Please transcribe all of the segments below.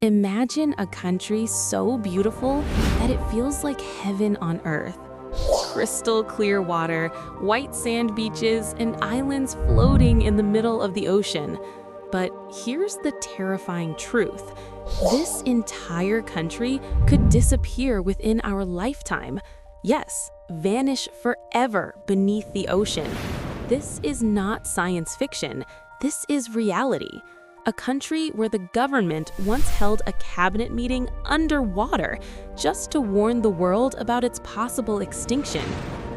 Imagine a country so beautiful that it feels like heaven on earth. Crystal clear water, white sand beaches, and islands floating in the middle of the ocean. But here's the terrifying truth. This entire country could disappear within our lifetime. Yes, vanish forever beneath the ocean. This is not science fiction. This is reality. A country where the government once held a cabinet meeting underwater just to warn the world about its possible extinction.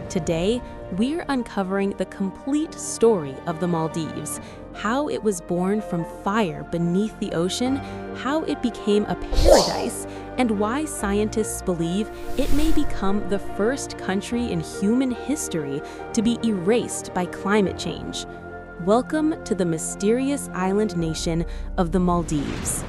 Today, we're uncovering the complete story of the Maldives, how it was born from fire beneath the ocean, how it became a paradise, and why scientists believe it may become the first country in human history to be erased by climate change. Welcome to the mysterious island nation of the Maldives.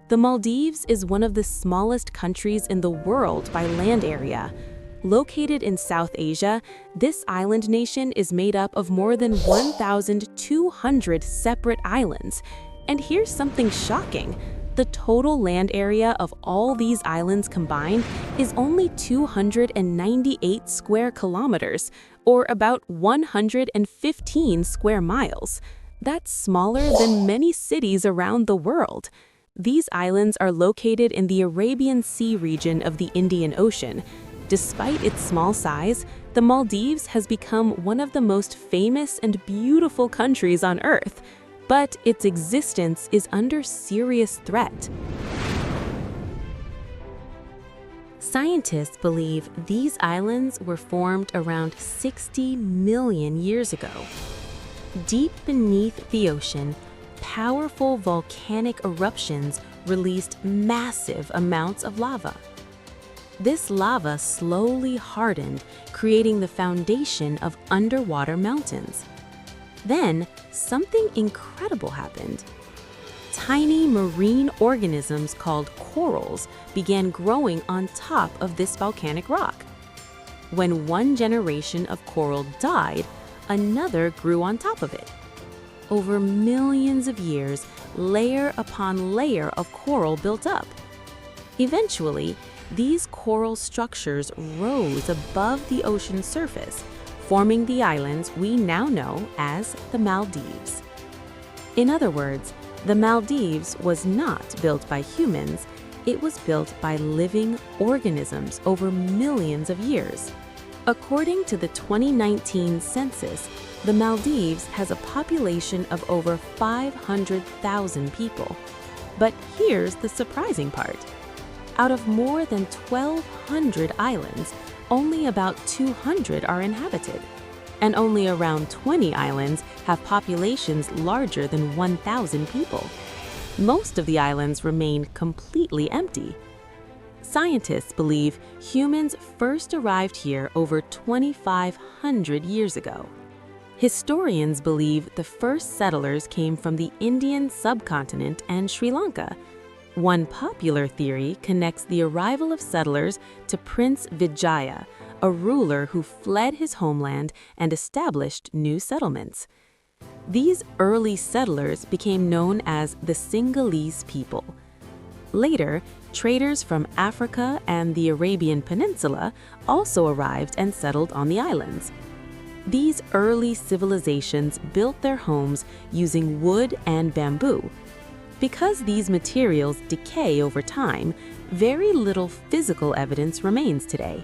The Maldives is one of the smallest countries in the world by land area. Located in South Asia, this island nation is made up of more than 1,200 separate islands. And here's something shocking. The total land area of all these islands combined is only 298 square kilometers, or about 115 square miles. That's smaller than many cities around the world. These islands are located in the Arabian Sea region of the Indian Ocean. Despite its small size, the Maldives has become one of the most famous and beautiful countries on Earth. But its existence is under serious threat. Scientists believe these islands were formed around 60 million years ago. Deep beneath the ocean, powerful volcanic eruptions released massive amounts of lava. This lava slowly hardened, creating the foundation of underwater mountains. Then, something incredible happened. Tiny marine organisms called corals began growing on top of this volcanic rock. When one generation of coral died, another grew on top of it. Over millions of years, layer upon layer of coral built up. Eventually, these coral structures rose above the ocean surface, forming the islands we now know as the Maldives. In other words, the Maldives was not built by humans, it was built by living organisms over millions of years. According to the 2019 census, the Maldives has a population of over 500,000 people. But here's the surprising part. Out of more than 1,200 islands, only about 200 are inhabited, and only around 20 islands have populations larger than 1,000 people. Most of the islands remain completely empty. Scientists believe humans first arrived here over 2,500 years ago. Historians believe the first settlers came from the Indian subcontinent and Sri Lanka. One popular theory connects the arrival of settlers to Prince Vijaya, a ruler who fled his homeland and established new settlements. These early settlers became known as the Sinhalese people. Later, traders from Africa and the Arabian Peninsula also arrived and settled on the islands. These early civilizations built their homes using wood and bamboo. Because these materials decay over time, very little physical evidence remains today.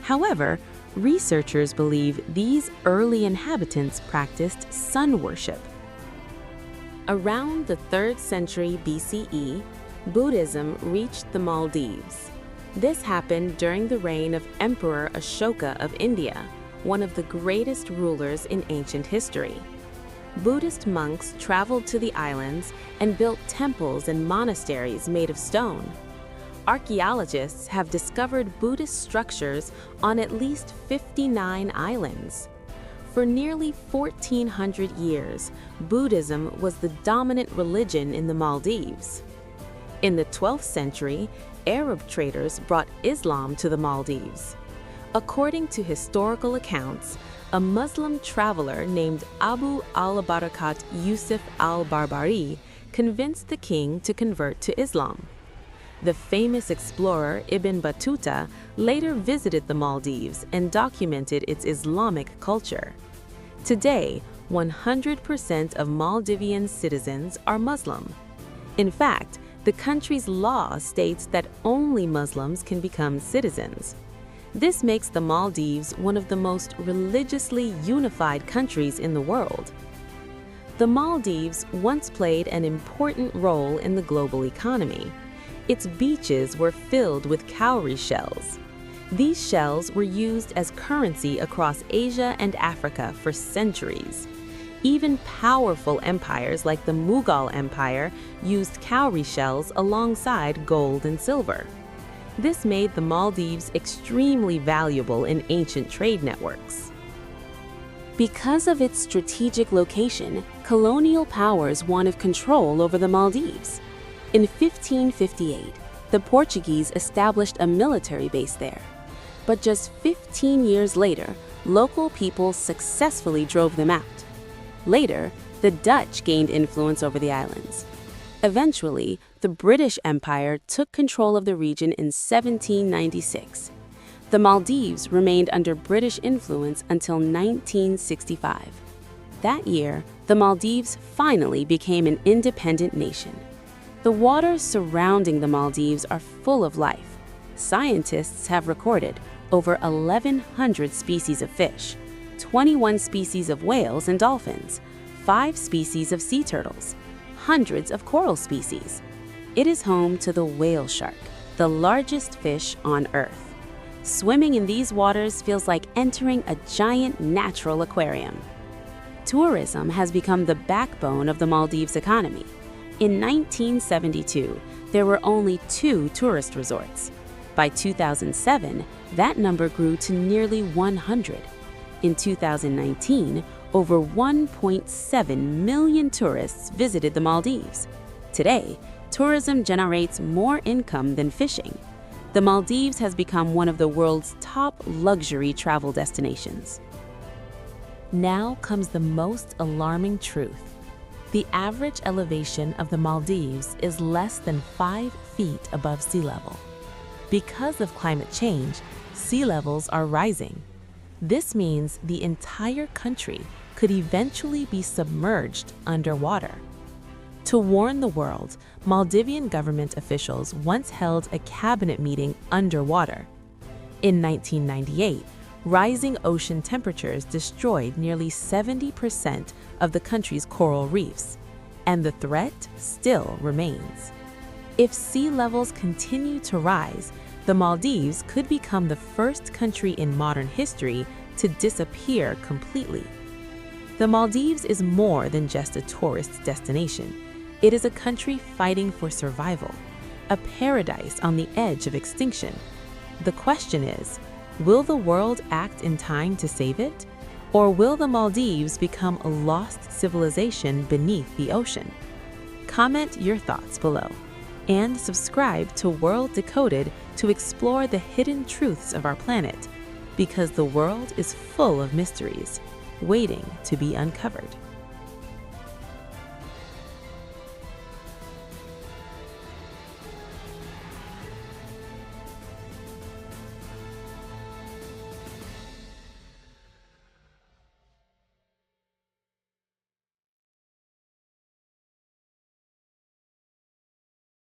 However, researchers believe these early inhabitants practiced sun worship. Around the 3rd century BCE, Buddhism reached the Maldives. This happened during the reign of Emperor Ashoka of India, one of the greatest rulers in ancient history. Buddhist monks traveled to the islands and built temples and monasteries made of stone. Archaeologists have discovered Buddhist structures on at least 59 islands. For nearly 1,400 years, Buddhism was the dominant religion in the Maldives. In the 12th century, Arab traders brought Islam to the Maldives. According to historical accounts, a Muslim traveler named Abu al-Barakat Yusuf al-Barbari convinced the king to convert to Islam. The famous explorer Ibn Battuta later visited the Maldives and documented its Islamic culture. Today, 100% of Maldivian citizens are Muslim. In fact, the country's law states that only Muslims can become citizens. This makes the Maldives one of the most religiously unified countries in the world. The Maldives once played an important role in the global economy. Its beaches were filled with cowrie shells. These shells were used as currency across Asia and Africa for centuries. Even powerful empires like the Mughal Empire used cowrie shells alongside gold and silver. This made the Maldives extremely valuable in ancient trade networks. Because of its strategic location, colonial powers wanted control over the Maldives. In 1558, the Portuguese established a military base there. But just 15 years later, local people successfully drove them out. Later, the Dutch gained influence over the islands. Eventually, the British Empire took control of the region in 1796. The Maldives remained under British influence until 1965. That year, the Maldives finally became an independent nation. The waters surrounding the Maldives are full of life. Scientists have recorded over 1,100 species of fish, 21 species of whales and dolphins, 5 species of sea turtles, hundreds of coral species. It is home to the whale shark, the largest fish on Earth. Swimming in these waters feels like entering a giant natural aquarium. Tourism has become the backbone of the Maldives economy. In 1972, there were only 2 tourist resorts. By 2007, that number grew to nearly 100. In 2019, over 1.7 million tourists visited the Maldives. Today, tourism generates more income than fishing. The Maldives has become one of the world's top luxury travel destinations. Now comes the most alarming truth. The average elevation of the Maldives is less than 5 feet above sea level. Because of climate change, sea levels are rising. This means the entire country could eventually be submerged underwater. To warn the world, Maldivian government officials once held a cabinet meeting underwater. In 1998, rising ocean temperatures destroyed nearly 70% of the country's coral reefs, and the threat still remains. If sea levels continue to rise, the Maldives could become the first country in modern history to disappear completely. The Maldives is more than just a tourist destination. It is a country fighting for survival, a paradise on the edge of extinction. The question is, will the world act in time to save it? Or will the Maldives become a lost civilization beneath the ocean? Comment your thoughts below. And subscribe to World Decoded to explore the hidden truths of our planet, because the world is full of mysteries waiting to be uncovered.